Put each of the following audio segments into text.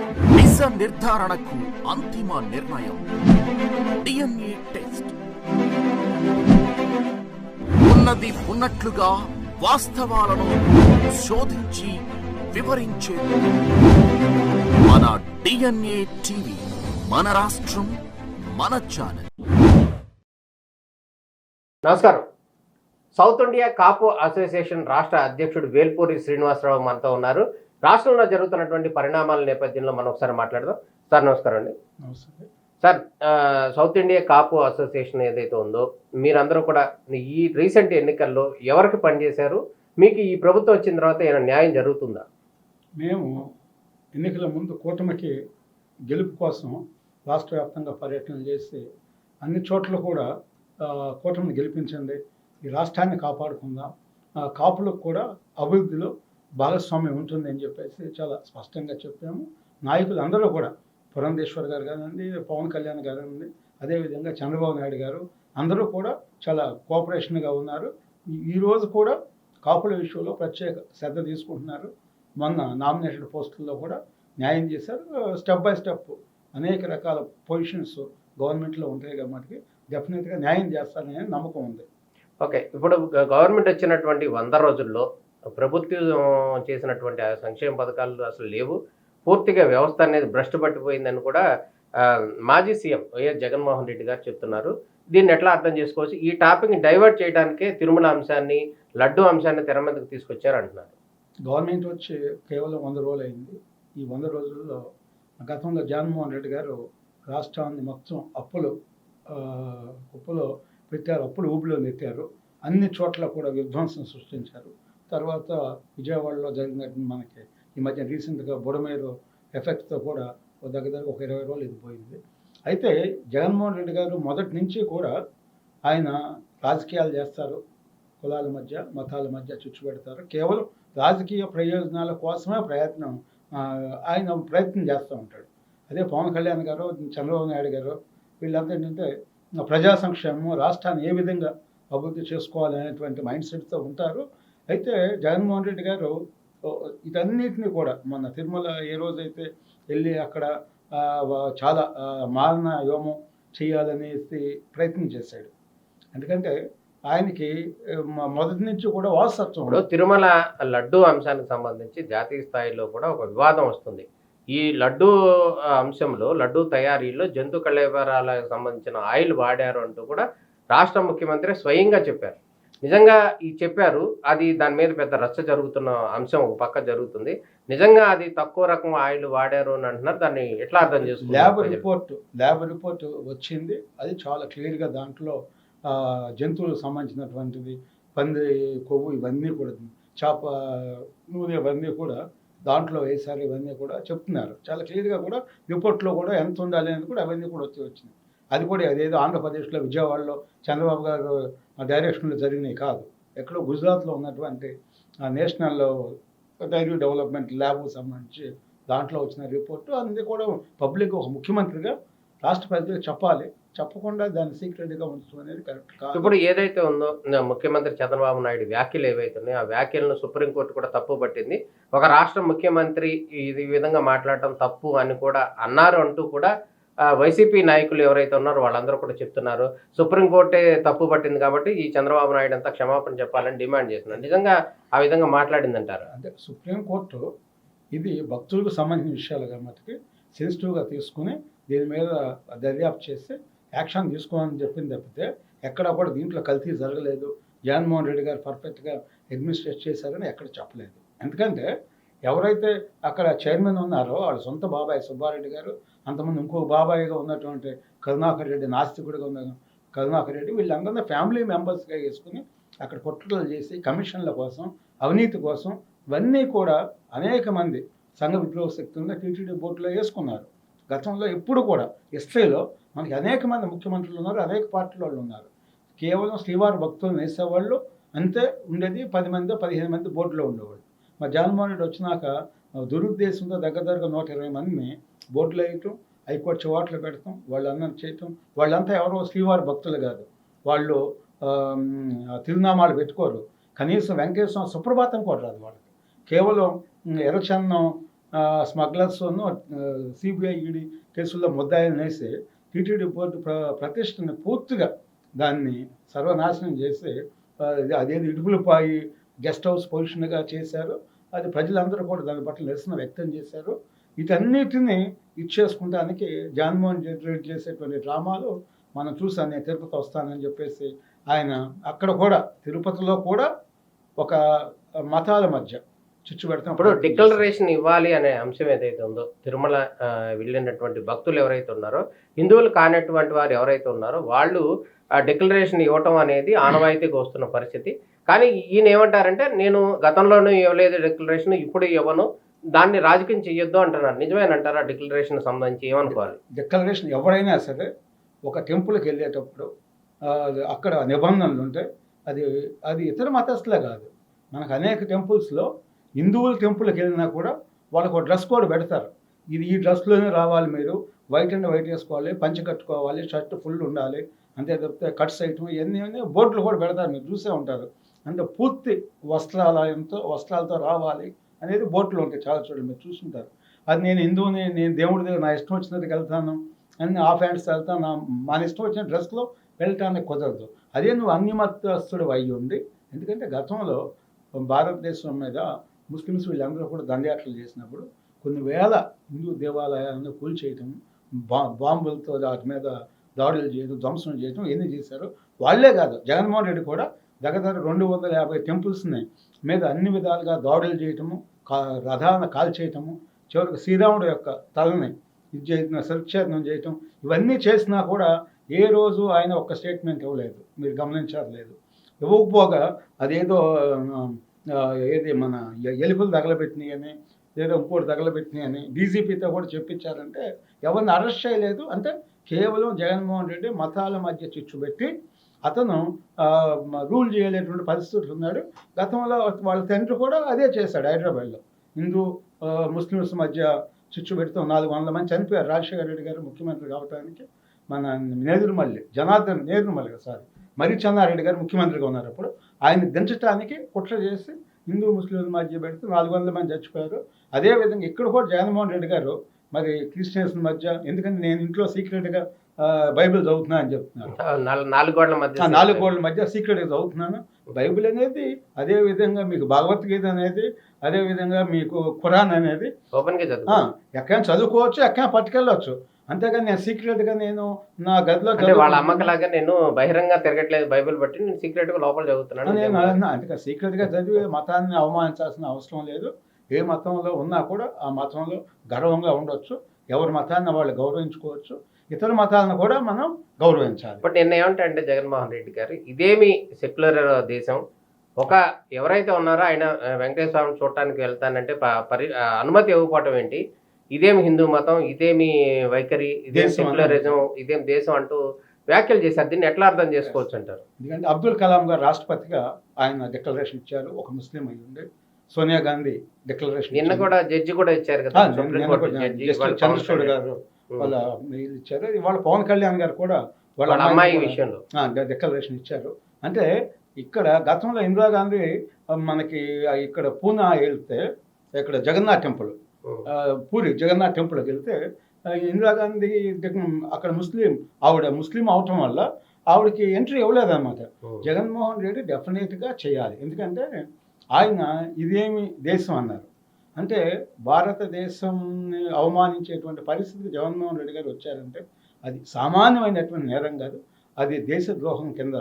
నిజ నిర్ధారణకు అంతిమ నిర్ణయం డిఎన్ఏ టెస్ట్. ఉన్నది ఉన్నట్లుగా వాస్తవాలను శోధించి వివరించేది మన డిఎన్ఏ టీవీ. మన రాష్ట్రం, మన ఛానల్. నమస్కారం. సౌత్ ఇండియా కాపు అసోసియేషన్ రాష్ట్ర అధ్యక్షుడు వేల్పూరి శ్రీనివాసరావు మనతో ఉన్నారు. రాష్ట్రంలో జరుగుతున్నటువంటి పరిణామాల నేపథ్యంలో మనం ఒకసారి మాట్లాడదాం. సార్ నమస్కారం అండి. నమస్తే సార్, సౌత్ ఇండియా కాపు అసోసియేషన్ ఏదైతే ఉందో, మీరందరూ కూడా ఈ రీసెంట్ ఎన్నికల్లో ఎవరికి పనిచేశారు? మీకు ఈ ప్రభుత్వం వచ్చిన తర్వాత ఏమైనా న్యాయం జరుగుతుందా? మేము ఎన్నికల ముందు కూటమికి గెలుపు కోసం రాష్ట్ర వ్యాప్తంగా పర్యటనలు చేసి అన్ని చోట్ల కూడా కూటమిని గెలిపించండి, ఈ రాష్ట్రాన్ని కాపాడుకుందాం, కాపులకు కూడా అభివృద్ధిలో భాగస్వామ్యం ఉంటుంది అని చెప్పేసి చాలా స్పష్టంగా చెప్పాము. నాయకులు అందరూ కూడా, పురంధేశ్వర్ గారు కానివ్వండి, పవన్ కళ్యాణ్ గారు, అదేవిధంగా చంద్రబాబు నాయుడు గారు, అందరూ కూడా చాలా కోఆపరేషన్గా ఉన్నారు. ఈరోజు కూడా కాపుల విషయంలో ప్రత్యేక శ్రద్ధ తీసుకుంటున్నారు. మొన్న నామినేటెడ్ పోస్టుల్లో కూడా న్యాయం చేశారు. స్టెప్ బై స్టెప్ అనేక రకాల పొజిషన్స్ గవర్నమెంట్లో ఉంటాయి కాబట్టి డెఫినెట్గా న్యాయం చేస్తారనే నమ్మకం ఉంది. ఓకే, ఇప్పుడు గవర్నమెంట్ వచ్చినటువంటి 100 రోజుల్లో ప్రభుత్వం చేసినటువంటి సంక్షేమ పథకాలు అసలు లేవు, పూర్తిగా వ్యవస్థ అనేది భ్రష్టు పట్టిపోయిందని కూడా మాజీ సీఎం వైఎస్ జగన్మోహన్ రెడ్డి గారు చెప్తున్నారు. దీన్ని ఎట్లా అర్థం చేసుకోవచ్చు? ఈ టాపిక్ని డైవర్ట్ చేయడానికే తిరుమల అంశాన్ని, లడ్డు అంశాన్ని తెర మీదకి తీసుకొచ్చారు అంటున్నారు. గవర్నమెంట్ వచ్చి కేవలం 100 రోజులు అయింది. ఈ 100 రోజుల్లో గతంలో జగన్మోహన్ రెడ్డి గారు రాష్ట్రాన్ని మొత్తం అప్పులు కుప్పలో పెట్టారు, అప్పులు ఊబిలో నెట్టారు. అన్ని చోట్ల కూడా విధ్వంసం సృష్టించారు. తర్వాత విజయవాడలో జరిగినట్టు మనకి ఈ మధ్య రీసెంట్గా బుడమేరు ఎఫెక్ట్తో కూడా దగ్గర ఒక 20 రోజులు ఇది పోయింది. అయితే జగన్మోహన్ రెడ్డి గారు మొదటి నుంచి కూడా ఆయన రాజకీయాలు చేస్తారు, కులాల మధ్య మతాల మధ్య చిచ్చు పెడతారు, కేవలం రాజకీయ ప్రయోజనాల కోసమే ఆయన ప్రయత్నం చేస్తూ ఉంటాడు. అదే పవన్ కళ్యాణ్ గారు, చంద్రబాబు నాయుడు గారు, వీళ్ళంతా ఏంటంటే ప్రజా సంక్షేమం, రాష్ట్రాన్ని ఏ విధంగా అభివృద్ధి చేసుకోవాలి అనేటువంటి మైండ్ సెట్తో ఉంటారు. అయితే జగన్మోహన్ రెడ్డి గారు ఇటన్నిటిని కూడా మొన్న తిరుమల ఏ రోజైతే వెళ్ళి అక్కడ చాలా మారణ యోమం చేయాలనేసి ప్రయత్నం చేశాడు. ఎందుకంటే ఆయనకి మొదటి నుంచి కూడా వారసత్వం. తిరుమల లడ్డు అంశానికి సంబంధించి జాతీయ స్థాయిలో కూడా ఒక వివాదం వస్తుంది. ఈ లడ్డు అంశంలో, లడ్డు తయారీలో జంతు కళేబరాలకు సంబంధించిన ఆయిల్ వాడారు అంటూ కూడా రాష్ట్ర ముఖ్యమంత్రి స్వయంగా చెప్పారు. నిజంగా ఈ చెప్పారు, అది దాని మీద పెద్ద రచ్చ జరుగుతున్న అంశం ఒక పక్క జరుగుతుంది. నిజంగా అది తక్కువ రకం ఆయిల్ వాడారు అని అంటున్నారు. దాన్ని ఎట్లా అర్థం చేసుకుంటారు? ల్యాబ్ రిపోర్ట్ వచ్చింది, అది చాలా క్లియర్గా దాంట్లో జంతువులకు సంబంధించినటువంటిది, పంది కొవ్వు ఇవన్నీ కూడా, చేప నూనె ఇవన్నీ కూడా దాంట్లో వేసారు, ఇవన్నీ కూడా చెప్తున్నారు. చాలా క్లియర్గా కూడా రిపోర్ట్లో కూడా ఎంత ఉండాలి అనేది కూడా అవన్నీ కూడా వచ్చినాయి. అది కూడా అదేదో ఆంధ్రప్రదేశ్లో విజయవాడలో చంద్రబాబు గారు డైరెక్షన్లో జరిగినాయి కాదు, ఎక్కడో గుజరాత్లో ఉన్నటువంటి నేషనల్ డైరీ డెవలప్మెంట్ ల్యాబ్కు సంబంధించి దాంట్లో వచ్చిన రిపోర్టు. అది కూడా పబ్లిక్ ఒక ముఖ్యమంత్రిగా రాష్ట్ర ప్రజలకు చెప్పాలి, చెప్పకుండా దాన్ని సీక్రెట్గా ఉంచడం అనేది కరెక్ట్ కాదు. ఇప్పుడు ఏదైతే ఉందో ముఖ్యమంత్రి చంద్రబాబు నాయుడు వ్యాఖ్యలు ఏవైతే ఉన్నాయో, ఆ వ్యాఖ్యలను సుప్రీంకోర్టు కూడా తప్పు పట్టింది. ఒక రాష్ట్ర ముఖ్యమంత్రి ఈ విధంగా మాట్లాడటం తప్పు అని కూడా అన్నారు అంటూ కూడా వైసీపీ నాయకులు ఎవరైతే ఉన్నారో వాళ్ళందరూ కూడా చెప్తున్నారు. సుప్రీంకోర్టే తప్పు పట్టింది కాబట్టి ఈ చంద్రబాబు నాయుడు అంతా క్షమాపణ చెప్పాలని డిమాండ్ చేస్తున్నారు. నిజంగా ఆ విధంగా మాట్లాడిందంటారు? అంటే సుప్రీంకోర్టు ఇది భక్తులకు సంబంధించిన విషయాలు కాబట్టి సెన్సిటివ్గా తీసుకుని దీని మీద దర్యాప్తు చేసి యాక్షన్ తీసుకోవాలని చెప్పింది తప్పితే ఎక్కడా కూడా దీంట్లో కల్తీ జరగలేదు, జగన్మోహన్ రెడ్డి గారు పర్ఫెక్ట్గా అడ్మినిస్ట్రేట్ చేశారని ఎక్కడ చెప్పలేదు. ఎందుకంటే ఎవరైతే అక్కడ చైర్మన్ ఉన్నారో వాళ్ళ సొంత బాబాయ్ సుబ్బారెడ్డి గారు, అంతమంది ఇంకో బాబాయిగా ఉన్నటువంటి కరుణాకర్ రెడ్డి, నాస్తికుడిగా ఉన్న కరుణాకర్ రెడ్డి, వీళ్ళందరినీ ఫ్యామిలీ మెంబర్స్గా వేసుకుని అక్కడ కుట్రలు చేసి కమిషన్ల కోసం, అవినీతి కోసం ఇవన్నీ కూడా అనేక మంది సంఘ విద్రోహ శక్తులను టీటీడీ బోర్డులో వేసుకున్నారు. గతంలో ఎప్పుడు కూడా హిస్టరీలో మనకి అనేక మంది ముఖ్యమంత్రులు ఉన్నారు, అనేక పార్టీల వాళ్ళు ఉన్నారు. కేవలం శ్రీవారి భక్తులను వేసేవాళ్ళు అంతే ఉండేది, 10 మంది 15 మంది బోర్డులో ఉండేవాళ్ళు. మా జగన్మోహన్ రెడ్డి వచ్చినాక దురుద్దేశంతో దగ్గరగా 120 మందిని బోర్డులో వేయటం, హైకోర్టు చివాట్లు పెడతాం, వాళ్ళు అన్నం చేయటం. వాళ్ళంతా ఎవరో శ్రీవారి భక్తులు కాదు, వాళ్ళు తిరునామాలు పెట్టుకోరు, కనీసం వెంకటేశ్వర సుప్రభాతం కూడా రాదు వాళ్ళకి. కేవలం ఎర్రచందనం స్మగ్లర్స్ సిబిఐ ఈడీ కేసుల్లో ముద్దాయిలను వేసి టీటీడీ బోర్డు ప్రతిష్టని పూర్తిగా దాన్ని సర్వనాశనం చేసి అదేది ఇడుపులపాయి గెస్ట్ హౌస్ పొజిషన్గా చేశారు. అది ప్రజలందరూ కూడా దాని పట్ల నిరసన వ్యక్తం చేశారు. వీటన్నిటిని ఇచ్చేసుకుంటానికి జగన్మోహన్ రెడ్డి చేసేటువంటి డ్రామాలు మనం చూసాను. నేను తిరుపతి వస్తానని చెప్పేసి ఆయన అక్కడ కూడా తిరుపతిలో కూడా ఒక మతాల మధ్య చిచ్చు పెడతాం. ఇప్పుడు డిక్లరేషన్ ఇవ్వాలి అనే అంశం ఏదైతే ఉందో, తిరుమల వెళ్ళినటువంటి భక్తులు ఎవరైతే ఉన్నారో, హిందువులు కానటువంటి వారు ఎవరైతే ఉన్నారో వాళ్ళు ఆ డిక్లరేషన్ ఇవ్వటం అనేది ఆనవాయితీగా వస్తున్న పరిస్థితి. కానీ ఈయన ఏమంటారంటే, నేను గతంలోనూ ఇవ్వలేదు డిక్లరేషన్, ఇప్పుడు ఇవ్వను, దాన్ని రాజకీయం చెయ్యొద్దు అంటున్నారు. నిజమేనంటారా? డిక్లరేషన్ సంబంధించి ఏమనుకోవాలి? డిక్లరేషన్ ఎవరైనా సరే ఒక టెంపుల్కి వెళ్ళేటప్పుడు అక్కడ నిబంధనలు ఉంటాయి. అది అది ఇతర మతస్థులే కాదు, మనకు అనేక టెంపుల్స్లో హిందువుల టెంపుల్కి వెళ్ళినా కూడా వాళ్ళకు ఒక డ్రెస్ కోడ్ పెడతారు. ఇది ఈ డ్రెస్లోనే రావాలి, మీరు వైట్ అండ్ వైట్ వేసుకోవాలి, పంచె కట్టుకోవాలి, షర్ట్ ఫుల్ ఉండాలి, అంతే తప్పితే కట్స్ ఐటమ్ ఇవన్నీ బోర్డులు కూడా పెడతారు, మీరు చూసే ఉంటారు. అంటే పూర్తి వస్త్రాలతో రావాలి అనేది బోర్డులు ఉంటాయి, చాలా చూడండి మీరు చూస్తుంటారు. అది నేను హిందువుని, నేను దేవుడి దగ్గర నా ఇష్టం వచ్చినట్టుగా వెళ్తాను అని హాఫ్ హ్యాండ్స్ వెళ్తాను, మన ఇష్టం వచ్చిన డ్రెస్లో వెళ్ళటానికి కుదరదు. అదే నువ్వు అన్ని మతస్థుడు అయ్యి ఉంది. ఎందుకంటే గతంలో భారతదేశం మీద ముస్లిమ్స్ వీళ్ళందరూ కూడా దండయాత్రలు చేసినప్పుడు కొన్ని వేల హిందూ దేవాలయాలను కూల్చేయటం, బాంబులతో వాటి మీద దాడులు చేయడం, ధ్వంసం చేయడం ఎన్ని చేశారు. వాళ్ళే కాదు, జగన్మోహన్ రెడ్డి కూడా దగ్గర 250 టెంపుల్స్ని మీద అన్ని విధాలుగా దాడులు చేయటము, రథాలను కాల్చేయటము, చివరికి శ్రీరాముడు యొక్క తలని ఇది చేయడం, శిరచ్ఛేదనం చేయటం, ఇవన్నీ చేసినా కూడా ఏ రోజు ఆయన ఒక్క స్టేట్మెంట్ ఇవ్వలేదు. మీరు గమనించారు లేదు. ఇవ్వకపోగా అదేదో ఏది మన ఎలుకలు తగలబెట్టినాయి అని, ఏదో ఇంకోటి తగలబెట్టినాయి అని డీజీపీతో కూడా చెప్పించారంటే ఎవరిని అరెస్ట్ చేయలేదు. అంటే కేవలం జగన్మోహన్ రెడ్డి మతాల మధ్య చిచ్చు పెట్టి అతను రూల్ చేయలేటువంటి పరిస్థితులు ఉన్నాడు. గతంలో వాళ్ళ తండ్రి కూడా అదే చేశాడు. హైదరాబాద్లో హిందూ ముస్లిమ్స్ మధ్య చిచ్చు పెడుతూ 400 మంది చనిపోయారు. రాజశేఖర రెడ్డి గారు ముఖ్యమంత్రి కావడానికి మన జనార్దన్ మరి చెన్నారెడ్డి గారు ముఖ్యమంత్రిగా ఉన్నారు. అప్పుడు ఆయన దించడానికి కుట్ర చేసి హిందూ ముస్లింల మధ్య పెడితే 400 మంది చచ్చిపోయారు. అదేవిధంగా ఇక్కడ కూడా జగన్మోహన్ రెడ్డి గారు మరి క్రిస్టియన్స్ మధ్య, ఎందుకంటే నేను ఇంట్లో సీక్రెట్గా బైబిల్ చదువుతున్నా అని చెప్తున్నారు. 4 గోడల మధ్య సీక్రెట్గా చదువుతున్నాను. బైబిల్ అనేది, అదేవిధంగా మీకు భగవద్గీత అనేది, అదేవిధంగా మీకు ఖురాన్ అనేది ఎక్కడైనా చదువుకోవచ్చు, ఎక్కడైనా పట్టుకెళ్ళవచ్చు. అంతేగాని నేను సీక్రెట్గా నేను నా గదిలో వాళ్ళ అమ్మకలాగా నేను బహిరంగ తిరగట్లేదు, బైబిల్ బట్టి నేను సీక్రెట్గా లోపల చదువుతున్నాను. నేను అందుకే సీక్రెట్గా చదివి మతాన్ని అవమానించాల్సిన అవసరం లేదు. ఏ మతంలో ఉన్నా కూడా ఆ మతంలో గర్వంగా ఉండొచ్చు, ఎవరి మతాన్ని వాళ్ళు గౌరవించుకోవచ్చు, ఇతర మతాలను కూడా మనం గౌరవించాలి. బట్ నిన్న ఏమంటే జగన్మోహన్ రెడ్డి గారు, ఇదేమి సెక్యులర్ దేశం, ఒక ఎవరైతే ఉన్నారో ఆయన వెంకటేశ్వర స్వామిని చూడటానికి వెళ్తానంటే అనుమతి ఇవ్వకపోవటం ఏంటి, ఇదేమి హిందూ మతం, ఇదేమి వైఖరి, ఇదేం సెక్యులరిజం, ఇదేం దేశం అంటూ వ్యాఖ్యలు చేశారు. దీన్ని ఎట్లా అర్థం చేసుకోవచ్చు అంటారు? ఎందుకంటే అబ్దుల్ కలాం గారు రాష్ట్రపతిగా ఆయన డిక్లరేషన్ ఇచ్చారు, ఒక ముస్లిం అయ్యి ఉండే. సోనియా గాంధీ డిక్లరేషన్ నిన్న కూడా జడ్జి కూడా ఇచ్చారు కదా, చంద్రచూడ్ గారు వాళ్ళ ఇచ్చారు. వాళ్ళ పవన్ కళ్యాణ్ గారు కూడా వాళ్ళ అమ్మాయి విషయంలో డిక్లరేషన్ ఇచ్చారు. అంటే ఇక్కడ గతంలో ఇందిరాగాంధీ మనకి ఇక్కడ పూనా వెళ్తే, ఇక్కడ జగన్నాథ్ టెంపుల్, పూరి జగన్నాథ్ టెంపుల్కి వెళ్తే ఇందిరాగాంధీ అక్కడ ఆవిడ ముస్లిం అవటం వల్ల ఆవిడకి ఎంట్రీ ఇవ్వలేదన్నమాట. జగన్మోహన్ రెడ్డి డెఫినెట్గా చేయాలి. ఎందుకంటే ఆయన ఇదేమి దేశం అన్నారు. అంటే భారతదేశంని అవమానించేటువంటి పరిస్థితికి జగన్మోహన్ రెడ్డి గారు వచ్చారంటే అది సామాన్యమైనటువంటి నేరం కాదు, అది దేశద్రోహం కింద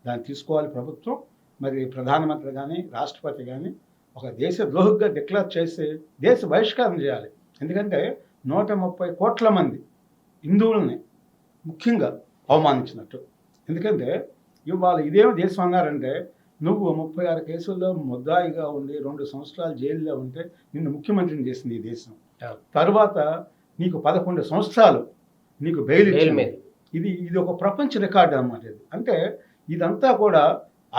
దాన్ని తీసుకోవాలి ప్రభుత్వం. మరి ప్రధానమంత్రి కానీ రాష్ట్రపతి కానీ ఒక దేశద్రోహిగా డిక్లేర్ చేసి దేశ బహిష్కారం చేయాలి. ఎందుకంటే 130 కోట్ల మంది హిందువుల్ని ముఖ్యంగా అవమానించినట్టు. ఎందుకంటే ఇవాళ ఇదేమి దేశం అన్నారంటే, నువ్వు 36 కేసుల్లో ముద్దాయిగా ఉండి 2 సంవత్సరాలు జైల్లో ఉంటే నిన్ను ముఖ్యమంత్రిని చేసింది ఈ దేశం. తర్వాత నీకు 11 సంవత్సరాలు నీకు బెయిల్ ఇచ్చింది. ఇది ఒక ప్రపంచ రికార్డు అన్నమాట. ఇది అంటే ఇదంతా కూడా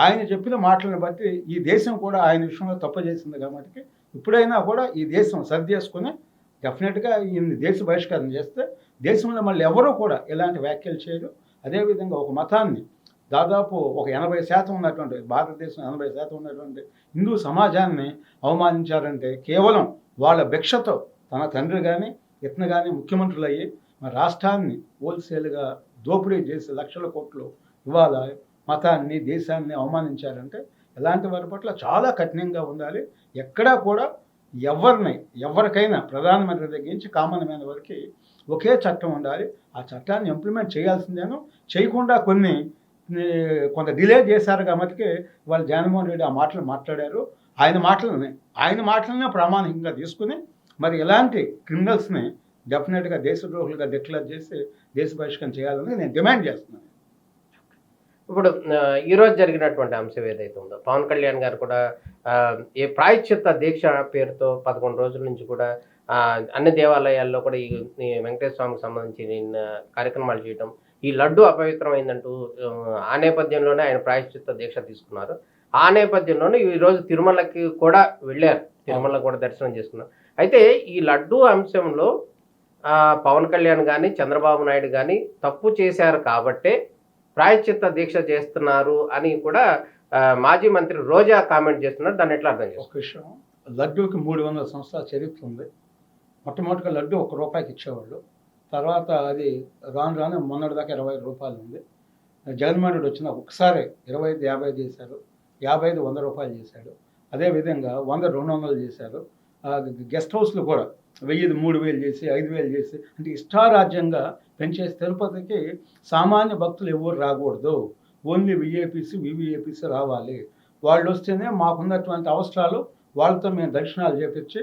ఆయన చెప్పిన మాటలను బట్టి ఈ దేశం కూడా ఆయన విషయంలో తప్పు చేసింది. కాబట్టి ఇప్పుడైనా కూడా ఈ దేశం సరి చేసుకుని డెఫినెట్గా ఈ దేశ బహిష్కారం చేస్తే దేశంలో మళ్ళీ ఎవరూ కూడా ఎలాంటి వ్యాఖ్యలు చేయరు. అదేవిధంగా ఒక మతాన్ని దాదాపు ఒక 80% ఉన్నటువంటి భారతదేశం 80% ఉన్నటువంటి హిందూ సమాజాన్ని అవమానించారంటే కేవలం వాళ్ళ భిక్షతో తన తండ్రి కానీ ఇతను కానీ ముఖ్యమంత్రులు అయ్యి మన రాష్ట్రాన్ని హోల్సేల్గా దోపిడీ చేసి లక్షల కోట్లు ఇవాళ మతాన్ని దేశాన్ని అవమానించారంటే ఇలాంటి వారి పట్ల చాలా కఠినంగా ఉండాలి. ఎక్కడా కూడా ఎవరికైనా ప్రధానమంత్రి దగ్గర నుంచి కామన్ మ్యాన్ వరకు ఒకే చట్టం ఉండాలి. ఆ చట్టాన్ని ఇంప్లిమెంట్ చేయాల్సిందేను. చేయకుండా కొంత డిలే చేశారు కాబట్టి వాళ్ళు జగన్మోహన్ రెడ్డి ఆ మాటలు మాట్లాడారు. ఆయన మాటలనే ప్రామాణికంగా తీసుకుని మరి ఇలాంటి క్రిమినల్స్ని డెఫినెట్గా దేశద్రోహులుగా డిక్లేర్ చేసి దేశ బహిష్కరణ చేయాలని నేను డిమాండ్ చేస్తున్నాను. ఇప్పుడు ఈరోజు జరిగినటువంటి అంశం ఏదైతే ఉందో, పవన్ కళ్యాణ్ గారు కూడా ఏ ప్రాయశ్చిత్త దీక్ష పేరుతో 11 రోజుల నుంచి కూడా అన్ని దేవాలయాల్లో కూడా ఈ వెంకటేశ్వర స్వామికి సంబంధించి కార్యక్రమాలు చేయడం, ఈ లడ్డు అపవిత్రమైందంటూ ఆ నేపథ్యంలోనే ఆయన ప్రాయశ్చిత్త దీక్ష తీసుకున్నారు. ఆ నేపథ్యంలోనే ఈరోజు తిరుమలకి కూడా వెళ్ళారు, తిరుమల కూడా దర్శనం చేసుకున్నారు. అయితే ఈ లడ్డు అంశంలో పవన్ కళ్యాణ్ కానీ చంద్రబాబు నాయుడు కానీ తప్పు చేశారు కాబట్టే ప్రాయశ్చిత్త దీక్ష చేస్తున్నారు అని కూడా మాజీ మంత్రి రోజా కామెంట్ చేస్తున్నారు. దాన్ని ఎట్లా అర్థం చేసుకోవాలి? ఒక విషయం, లడ్డూకి 300 సంవత్సరాల చరిత్ర ఉంది. మొట్టమొదటిగా లడ్డు ₹1 ఇచ్చేవాళ్ళు. తర్వాత అది రాను మొన్నటిదాకా ₹20 ఉంది. జగన్మోహన్ రెడ్డి వచ్చిన ఒకసారి 25, 50 చేశారు. 55 ₹100 చేశాడు. అదేవిధంగా 100 200 చేశారు. గెస్ట్ హౌస్లు కూడా 1000 3000 చేసి 5000 చేసి అంటే ఇష్టారాజ్యంగా పెంచేసి తిరుపతికి సామాన్య భక్తులు ఎవరు రాకూడదు, ఓన్లీ వివిఐపీసీ రావాలి. వాళ్ళు వస్తేనే మాకున్నటువంటి అవసరాలు వాళ్ళతో మేము దర్శనాలు చేపించి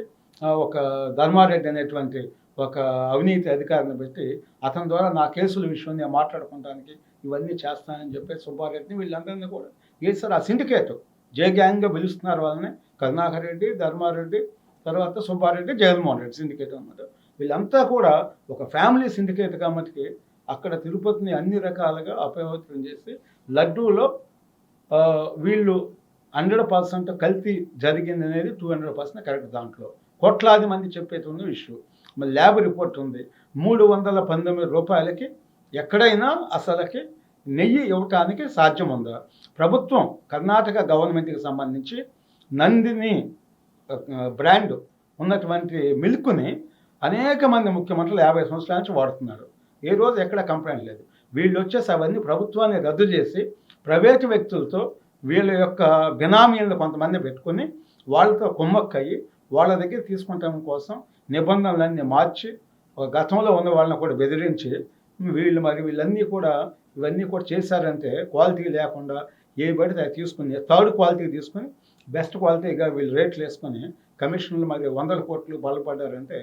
ఒక ధర్మారెడ్డి అనేటువంటి ఒక అవినీతి అధికారిని పెట్టి అతని ద్వారా నా కేసుల విషయం నేను మాట్లాడుకోవడానికి ఇవన్నీ చేస్తానని చెప్పి సుబ్బారెడ్డిని వీళ్ళందరినీ కూడా వేసారు. ఆ సిండికేట్ జే గ్యాంగ్గా పిలుస్తున్నారు వాళ్ళని. కరుణాకర్ రెడ్డి, ధర్మారెడ్డి, తర్వాత సుబ్బారెడ్డి, జగన్మోహన్ రెడ్డి సిండికేట్ అన్నమాట. వీళ్ళంతా కూడా ఒక ఫ్యామిలీ సిండికేట్ కాబట్టి అక్కడ తిరుపతిని అన్ని రకాలుగా అపవిత్రం చేసి లడ్డూలో వీళ్ళు 100% కల్తీ జరిగింది అనేది 200% కరెక్ట్. దాంట్లో కోట్లాది మంది చెప్పేటువంటి ఇష్యూ. మరి ల్యాబ్ రిపోర్ట్ ఉంది. ₹319 ఎక్కడైనా అసలుకి నెయ్యి ఇవ్వటానికి సాధ్యం ఉందా? ప్రభుత్వం కర్ణాటక గవర్నమెంట్కి సంబంధించి నందిని బ్రాండ్ ఉన్నటువంటి మిల్క్ని అనేక మంది ముఖ్యమంత్రులు 50 సంవత్సరాల నుంచి వాడుతున్నారు. ఏ రోజు ఎక్కడ కంప్లైంట్ లేదు. వీళ్ళు వచ్చేసి అవన్నీ ప్రభుత్వాన్ని రద్దు చేసి ప్రైవేటు వ్యక్తులతో వీళ్ళ యొక్క బినామీలను కొంతమంది పెట్టుకుని వాళ్ళతో కుమ్మక్కయ్యి వాళ్ళ దగ్గర తీసుకుంటాం కోసం నిబంధనలన్నీ మార్చి గతంలో ఉన్న వాళ్ళని కూడా బెదిరించి వీళ్ళన్నీ కూడా ఇవన్నీ కూడా చేశారంటే క్వాలిటీ లేకుండా ఏ పడితే అది తీసుకుని థర్డ్ క్వాలిటీ తీసుకుని బెస్ట్ క్వాలిటీగా వీళ్ళు రేట్లు వేసుకొని కమిషన్లు మరి 100 కోట్లు బలపడ్డారంటే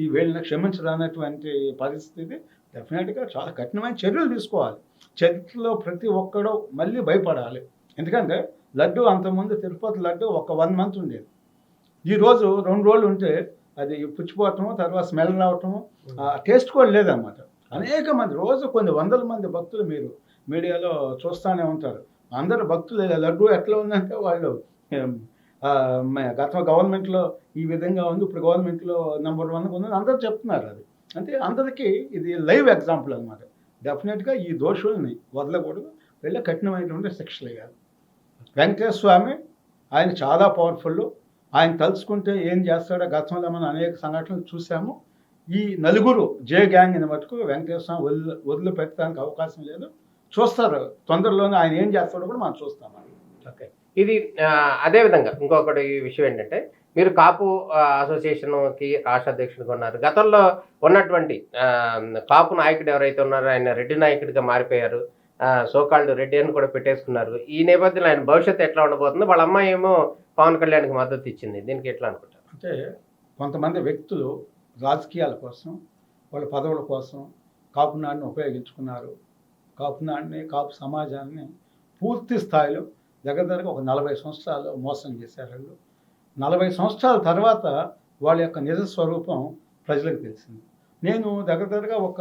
ఈ వీళ్ళని క్షమించదన్నటువంటి పరిస్థితి డెఫినెట్గా చాలా కఠినమైన చర్యలు తీసుకోవాలి. చరిత్రలో ప్రతి ఒక్కడూ మళ్ళీ భయపడాలి. ఎందుకంటే లడ్డు అంతకుముందు తిరుపతి లడ్డు ఒక 1 మంత్ ఉండేది. ఈరోజు 2 రోజులు ఉంటే అది పుచ్చిపోవటము, తర్వాత స్మెల్ రావటము, టేస్ట్ కూడా లేదన్నమాట. అనేక మంది రోజు కొన్ని వందల మంది భక్తులు మీరు మీడియాలో చూస్తూనే ఉంటారు. అందరు భక్తులు లడ్డు ఎట్లా ఉందంటే వాళ్ళు గత గవర్నమెంట్లో ఈ విధంగా ఉంది, ఇప్పుడు గవర్నమెంట్లో నెంబర్ 1 ఉంది అందరూ చెప్తున్నారు. అది అంటే అందరికీ ఇది లైవ్ ఎగ్జాంపుల్ అనమాట. డెఫినెట్గా ఈ దోషుల్ని వదలకూడదు, వెళ్ళి కఠినమైనటువంటి శిక్షలు వేయాలి. వెంకటేశ్వర స్వామి ఆయన చాలా పవర్ఫుల్. ఆయన తలుచుకుంటే ఏం చేస్తాడో గతంలో మనం అనేక సంఘటనలు చూసాము. ఈ నలుగురు జే గ్యాంగ్ని మటుకు వెంకటేశ్వర స్వామి వదిలిపెట్టడానికి అవకాశం లేదు. చూస్తారు తొందరలోనే ఆయన ఏం చేస్తాడో కూడా మనం చూస్తామని. ఓకే, ఇది అదేవిధంగా ఇంకొకటి విషయం ఏంటంటే మీరు కాపు అసోసియేషన్కి రాష్ట్ర అధ్యక్షుడిగా ఉన్నారు. గతంలో ఉన్నటువంటి కాపు నాయకుడు ఎవరైతే ఉన్నారో ఆయన రెడ్డి నాయకుడిగా మారిపోయారు. సోకాల్డ్ రెడ్డి అని కూడా పెట్టేసుకున్నారు. ఈ నేపథ్యంలో ఆయన భవిష్యత్తు ఎట్లా ఉండబోతుంది? వాళ్ళ అమ్మాయి ఏమో పవన్ కళ్యాణ్కి మద్దతు ఇచ్చింది. దీనికి ఎట్లా అనుకుంటారు? అంటే కొంతమంది వ్యక్తులు రాజకీయాల కోసం వాళ్ళ పదవుల కోసం కాపునాడిని ఉపయోగించుకున్నారు. కాపునాడిని కాపు సమాజాన్ని పూర్తి స్థాయిలో దగ్గరగా ఒక 40 సంవత్సరాలు మోసం చేశారు. వాళ్ళు 40 సంవత్సరాల తర్వాత వాళ్ళ యొక్క నిజ స్వరూపం ప్రజలకు తెలిసింది. నేను దగ్గరగా ఒక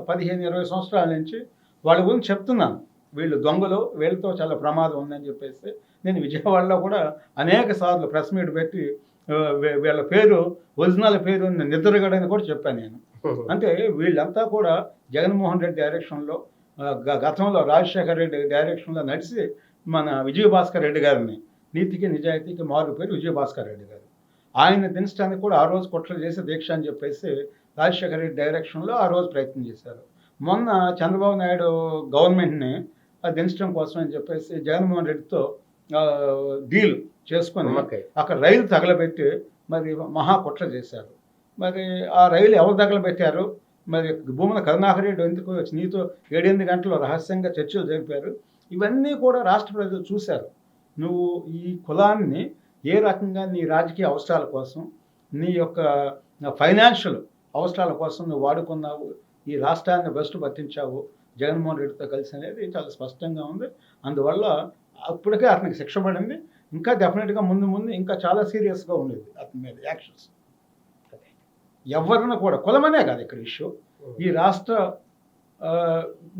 15-20 సంవత్సరాల నుంచి వాళ్ళ గురించి చెప్తున్నాను. వీళ్ళు దొంగలు, వీళ్ళతో చాలా ప్రమాదం ఉందని చెప్పేసి నేను విజయవాడలో కూడా అనేక సార్లు ప్రెస్ మీట్ పెట్టి వీళ్ళ పేరు ఒరిజినల్ పేరు నిద్రగడని కూడా చెప్పాను నేను. అంటే వీళ్ళంతా కూడా జగన్మోహన్ రెడ్డి డైరెక్షన్లో గతంలో రాజశేఖర రెడ్డి డైరెక్షన్లో నడిచి మన విజయభాస్కర్ రెడ్డి గారిని నీతికి నిజాయితీకి మారు పేరు విజయభాస్కర్ రెడ్డి గారు. ఆయన దించడానికి కూడా ఆ రోజు కుట్ర చేసి దీక్ష అని చెప్పేసి రాజశేఖర రెడ్డి డైరెక్షన్లో ఆ రోజు ప్రయత్నం చేశారు. మొన్న చంద్రబాబు నాయుడు గవర్నమెంట్ని దించడం కోసం అని చెప్పేసి జగన్మోహన్ రెడ్డితో డీల్ చేసుకొని అక్కడ రైలు తగలబెట్టి మరి మహా కుట్ర చేశారు. మరి ఆ రైలు ఎవరు తగలబెట్టారు, మరి భూమన కరుణాకర్ రెడ్డి ఎందుకు నీతో 7-8 గంటలు రహస్యంగా చర్చలు జరిపారు. ఇవన్నీ కూడా రాష్ట్ర ప్రజలు చూశారు. నువ్వు ఈ కులాన్ని ఏ రకంగా నీ రాజకీయ అవసరాల కోసం, నీ యొక్క ఫైనాన్షియల్ అవసరాల కోసం నువ్వు వాడుకున్నావు, ఈ రాష్ట్రాన్ని భ్రష్టు పట్టించావు జగన్మోహన్ రెడ్డితో కలిసి అనేది చాలా స్పష్టంగా ఉంది. అందువల్ల అప్పటికే అతనికి శిక్ష పడింది. ఇంకా డెఫినెట్గా ముందు ఇంకా చాలా సీరియస్గా ఉండేది అతని మీద యాక్షన్స్. ఎవరిని కూడా కులమనే కాదు ఇక్కడ ఇష్యూ. ఈ రాష్ట్ర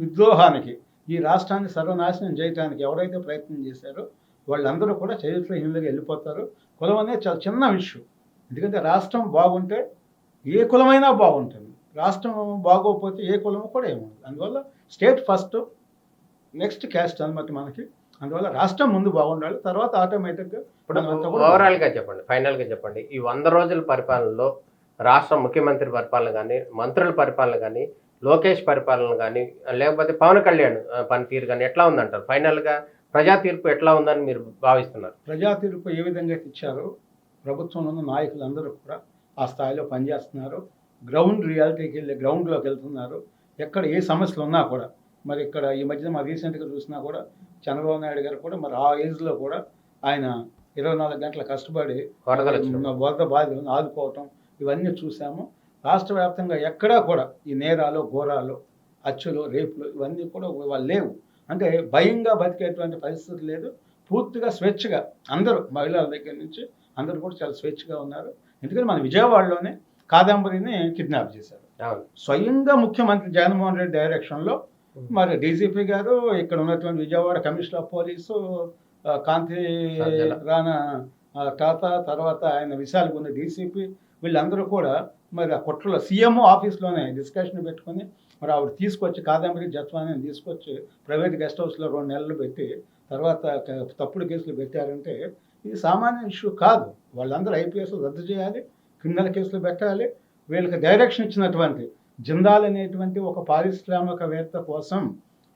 విద్రోహానికి, ఈ రాష్ట్రాన్ని సర్వనాశనం చేయడానికి ఎవరైతే ప్రయత్నం చేశారో వాళ్ళందరూ కూడా చరిత్రహీనులుగా వెళ్ళిపోతారు. కులం అనేది చాలా చిన్న ఇష్యూ. ఎందుకంటే రాష్ట్రం బాగుంటే ఏ కులమైనా బాగుంటుంది, రాష్ట్రం బాగోకపోతే ఏ కులము కూడా ఏముంది. అందువల్ల స్టేట్ ఫస్ట్, నెక్స్ట్ క్యాస్ట్ అనమాట మనకి. అందువల్ల రాష్ట్రం ముందు బాగుండాలి, తర్వాత ఆటోమేటిక్గా. ఓవరాల్గా చెప్పండి, ఫైనల్గా చెప్పండి, ఈ 100 రోజుల పరిపాలనలో రాష్ట్ర ముఖ్యమంత్రి పరిపాలన కానీ, మంత్రుల పరిపాలన కానీ, లోకేష్ పరిపాలన కానీ, లేకపోతే పవన్ కళ్యాణ్ పనితీరు కానీ ఎట్లా ఉందంటారు? ఫైనల్గా ప్రజా తీర్పు ఎట్లా ఉందని మీరు భావిస్తున్నారు? ప్రజా తీర్పు ఏ విధంగా ఇచ్చారో ప్రభుత్వంలో ఉన్న నాయకులందరూ కూడా ఆ స్థాయిలో పనిచేస్తున్నారు. గ్రౌండ్ రియాలిటీకి వెళ్ళి గ్రౌండ్లోకి వెళ్తున్నారు. ఎక్కడ ఏ సమస్యలు ఉన్నా కూడా, మరి ఇక్కడ ఈ మధ్యన మా రీసెంట్గా చూసినా కూడా చంద్రబాబు నాయుడు గారు కూడా మరి ఆ ఏజ్లో కూడా ఆయన 24 గంటల కష్టపడి వరద బాధితులను ఆదుకోవటం ఇవన్నీ చూసాము. రాష్ట్ర వ్యాప్తంగా ఎక్కడా కూడా ఈ నేరాలు, ఘోరాలు, హత్యలు, రేపులు ఇవన్నీ కూడా వాళ్ళు లేవు. అంటే భయంగా బతికేటువంటి పరిస్థితి లేదు. పూర్తిగా స్వేచ్ఛగా అందరూ, మహిళల దగ్గర నుంచి అందరూ కూడా చాలా స్వేచ్ఛగా ఉన్నారు. ఎందుకంటే మన విజయవాడలోనే కాదంబరిని కిడ్నాప్ చేశారు. స్వయంగా ముఖ్యమంత్రి జగన్మోహన్ రెడ్డి డైరెక్షన్లో మరి డీజీపీ గారు, ఇక్కడ ఉన్నటువంటి విజయవాడ కమిషనర్ ఆఫ్ పోలీసు కాంతి రాణా టాటా, తర్వాత ఆయన విశాఖ డీసీపీ, వీళ్ళందరూ కూడా మరి ఆ కుట్రలో సీఎంఓ ఆఫీస్లోనే డిస్కషన్ పెట్టుకొని మరి ఆవిడ తీసుకొచ్చి కాదంబరి జత్వాని తీసుకొచ్చి ప్రైవేట్ గెస్ట్ హౌస్లో 2 నెలలు పెట్టి తర్వాత తప్పుడు కేసులు పెట్టారంటే ఇది సామాన్య ఇష్యూ కాదు. వాళ్ళందరూ ఐపీఎస్లు రద్దు చేయాలి, క్రిమినల్ కేసులు పెట్టాలి. వీళ్ళకి డైరెక్షన్ ఇచ్చినటువంటి జిందాల్ అనేటువంటి ఒక పారిశ్రామికవేత్త కోసం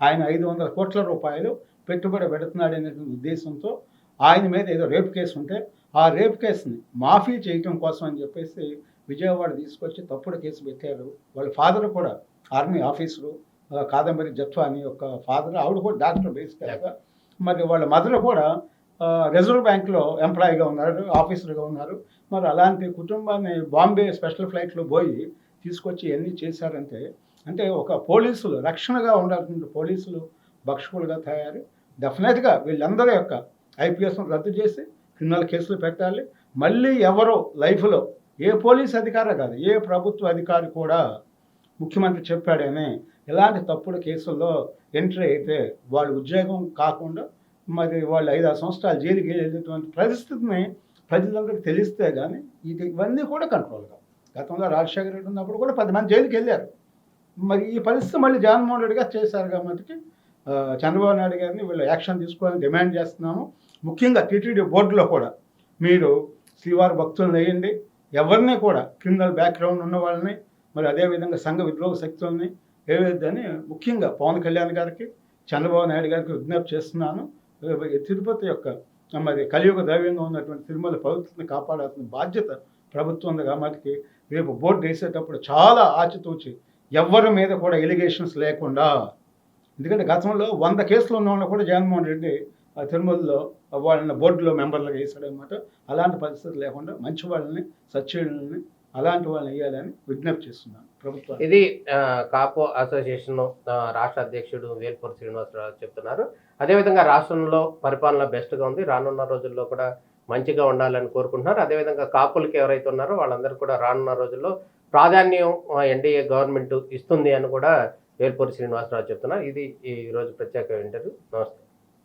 ఆయన 500 కోట్ల రూపాయలు పెట్టుబడి పెడుతున్నాడు అనేటువంటి ఉద్దేశంతో ఆయన మీద ఏదో రేప్ కేసు ఉంటే ఆ రేప్ కేసుని మాఫీ చేయటం కోసం అని చెప్పేసి విజయవాడ తీసుకొచ్చి తప్పుడు కేసు పెట్టారు. వాళ్ళ ఫాదర్ కూడా ఆర్మీ ఆఫీసరు, కాదంబరి జత్వాని యొక్క ఫాదర్, ఆవిడ కూడా డాక్టర్ బేసిక్గా. మరి వాళ్ళ మదర్ కూడా రిజర్వ్ బ్యాంక్లో ఎంప్లాయీగా ఉన్నారు, ఆఫీసర్గా ఉన్నారు. మరి అలాంటి కుటుంబాన్ని బాంబే స్పెషల్ ఫ్లైట్లో పోయి తీసుకొచ్చి ఎన్ని చేశారంటే, అంటే ఒక పోలీసులు రక్షణగా ఉండాల్సిన పోలీసులు భక్షకులుగా తయారు. డెఫినెట్గా వీళ్ళందరి యొక్క ఐపీఎస్ను రద్దు చేసి క్రిమినల్ కేసులు పెట్టాలి. మళ్ళీ ఎవరో లైఫ్లో ఏ పోలీస్ అధికారి కాదు, ఏ ప్రభుత్వ అధికారి కూడా ముఖ్యమంత్రి చెప్పాడని ఇలాంటి తప్పుడు కేసుల్లో ఎంట్రీ అయితే వాళ్ళ ఉద్యోగం కాకుండా మరి వాళ్ళు 5-6 సంవత్సరాలు జైలుకి వెళ్ళేటువంటి పరిస్థితిని ప్రజలందరికీ తెలిస్తే కానీ ఇవన్నీ కూడా కంట్రోల్ కావు. గతంలో రాజశేఖర రెడ్డి ఉన్నప్పుడు కూడా 10 మంది జైలుకి వెళ్ళారు. మరి ఈ పరిస్థితి మళ్ళీ జగన్మోహన్ రెడ్డి గారు చేశారు కాబట్టి చంద్రబాబు నాయుడు గారిని వీళ్ళు యాక్షన్ తీసుకోవాలని డిమాండ్ చేస్తున్నాము. ముఖ్యంగా టీటీడీ బోర్డులో కూడా మీరు శ్రీవారి భక్తులను వేయండి, ఎవరిని కూడా క్రిమినల్ బ్యాక్గ్రౌండ్ ఉన్న వాళ్ళని, మరి అదేవిధంగా సంఘ విద్రోహ శక్తుల్ని వేయొద్దని ముఖ్యంగా పవన్ కళ్యాణ్ గారికి, చంద్రబాబు నాయుడు గారికి విజ్ఞప్తి చేస్తున్నాను. తిరుపతి యొక్క మరి కలియుగ దైవ్యంగా ఉన్నటువంటి తిరుమల పవిత్రతను కాపాడాల్సిన బాధ్యత ప్రభుత్వం ఉంది కాబట్టి రేపు బోర్డు వేసేటప్పుడు చాలా ఆచితూచి ఎవరి మీద కూడా ఎలిగేషన్స్ లేకుండా, ఎందుకంటే గతంలో 100 కేసులు ఉన్న వాళ్ళు కూడా జగన్మోహన్ రెడ్డి తిరుమలలో వాళ్ళని బోర్డులో మెంబర్లుగా వేసాడనమాట. అలాంటి పరిస్థితి లేకుండా మంచి వాళ్ళని, సచ్చేళ్ళని, అలాంటి వాళ్ళని వేయాలని విజ్ఞప్తి చేస్తున్నాను ప్రభుత్వం. ఇది కాపు అసోసియేషన్ రాష్ట్ర అధ్యక్షుడు వేల్పూరి శ్రీనివాసరావు చెప్తున్నారు. అదేవిధంగా రాష్ట్రంలో పరిపాలన బెస్ట్గా ఉంది, రానున్న రోజుల్లో కూడా మంచిగా ఉండాలని కోరుకుంటున్నారు. అదేవిధంగా కాపులకి ఎవరైతే ఉన్నారో వాళ్ళందరూ కూడా రానున్న రోజుల్లో ప్రాధాన్యం ఎన్డీఏ గవర్నమెంట్ ఇస్తుంది అని కూడా వేల్పూరి శ్రీనివాసరావు చెప్తున్నారు. ఇది ఈరోజు ప్రత్యేక ఇంటర్వ్యూ. నమస్తే.